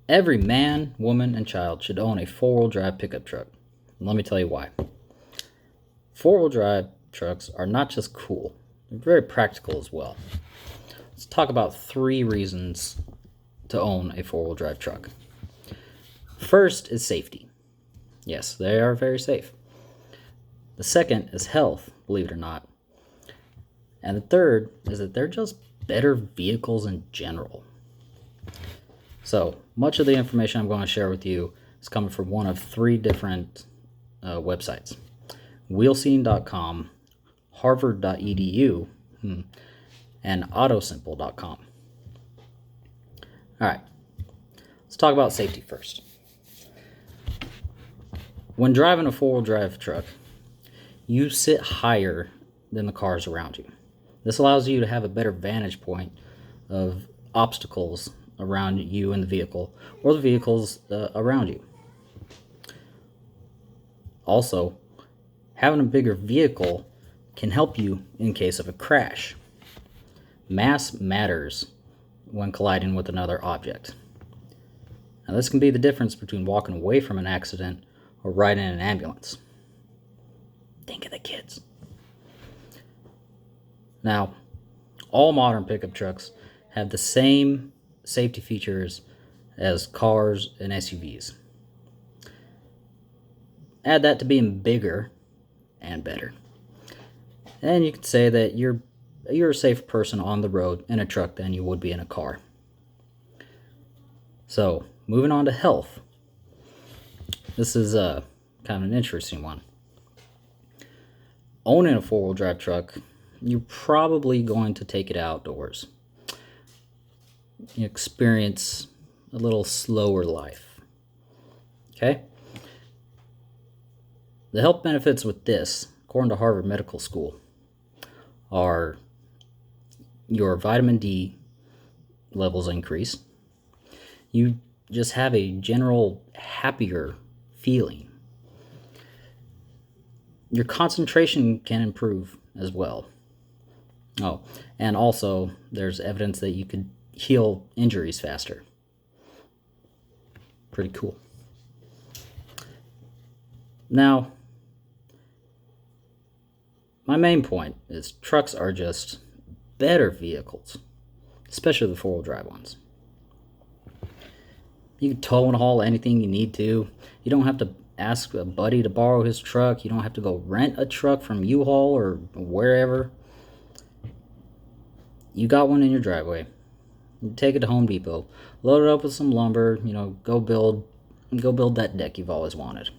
Every man, woman, and child should own a four-wheel drive pickup truck. And let me tell you why. Four-wheel drive trucks are not just cool, they're very practical as well. Let's talk about 3 reasons to own a four-wheel drive truck. First is safety. Yes, they are very safe. The second is health, believe it or not. And the third is that they're just better vehicles in general. So, much of the information I'm going to share with you is coming from one of 3 different websites. Wheelscene.com, harvard.edu, and autosimple.com. Alright, let's talk about safety first. When driving a four-wheel drive truck, you sit higher than the cars around you. This allows you to have a better vantage point of obstacles around you and the vehicle, or the vehicles around you. Also, having a bigger vehicle can help you in case of a crash. Mass matters when colliding with another object. Now, this can be the difference between walking away from an accident or riding in an ambulance. Think of the kids. Now, all modern pickup trucks have the same safety features as cars and SUVs. Add that to being bigger and better, and you could say that you're a safer person on the road in a truck than you would be in a car. So, moving on to health. This is kind of an interesting one. Owning a four-wheel drive truck, you're probably going to take it outdoors. You experience a little slower life. Okay? The health benefits with this, according to Harvard Medical School, are your vitamin D levels increase. You just have a general happier feeling. Your concentration can improve as well. Oh, and also there's evidence that you could heal injuries faster. Pretty cool. Now, my main point is trucks are just better vehicles, especially the four-wheel drive ones. You can tow and haul anything you need to. You don't have to ask a buddy to borrow his truck. You don't have to go rent a truck from U-Haul or wherever. You got one in your driveway. You take it to Home Depot, load it up with some lumber, go build that deck you've always wanted.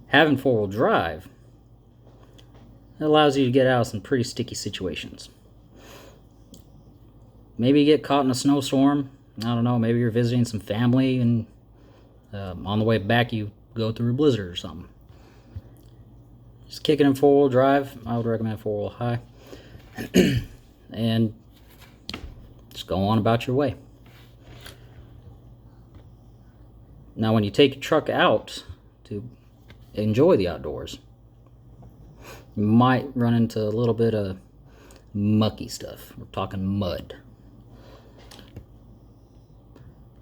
Having four-wheel drive, it allows you to get out of some pretty sticky situations. Maybe you get caught in a snowstorm. I don't know, maybe you're visiting some family and on the way back you go through a blizzard or something. Just kicking in four-wheel drive, I would recommend four-wheel high. And just go on about your way. Now, when you take your truck out to enjoy the outdoors, you might run into a little bit of mucky stuff. We're talking mud.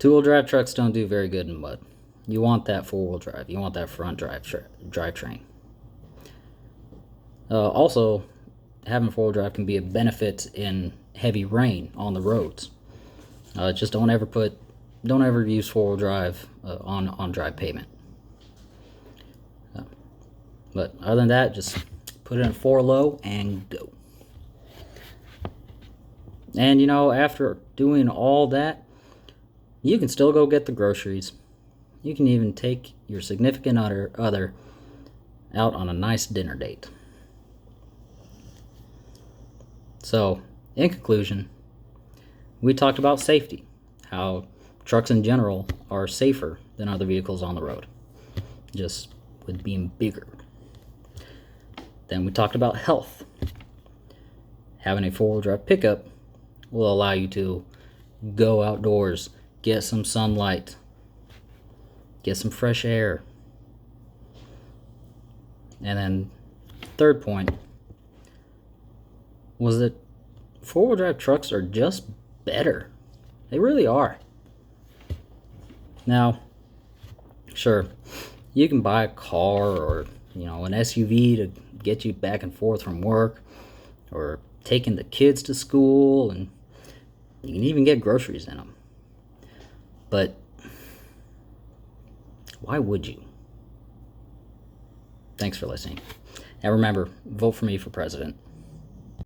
Two-wheel drive trucks don't do very good in mud. You want that four-wheel drive. You want that front drivetrain. Also, having four-wheel drive can be a benefit in heavy rain on the roads. Just don't ever use four-wheel drive on dry pavement. But other than that, just put it in 4 low and go. And after doing all that, you can still go get the groceries. You can even take your significant other out on a nice dinner date. So, in conclusion, we talked about safety, how trucks in general are safer than other vehicles on the road, just with being bigger. Then we talked about health. Having a four-wheel drive pickup will allow you to go outdoors, get some sunlight, get some fresh air. And then third point was that four-wheel drive trucks are just better. They really are. Now, sure, you can buy a car or, an SUV to get you back and forth from work, or taking the kids to school, and you can even get groceries in them. But why would you? Thanks for listening. And remember, vote for me for president.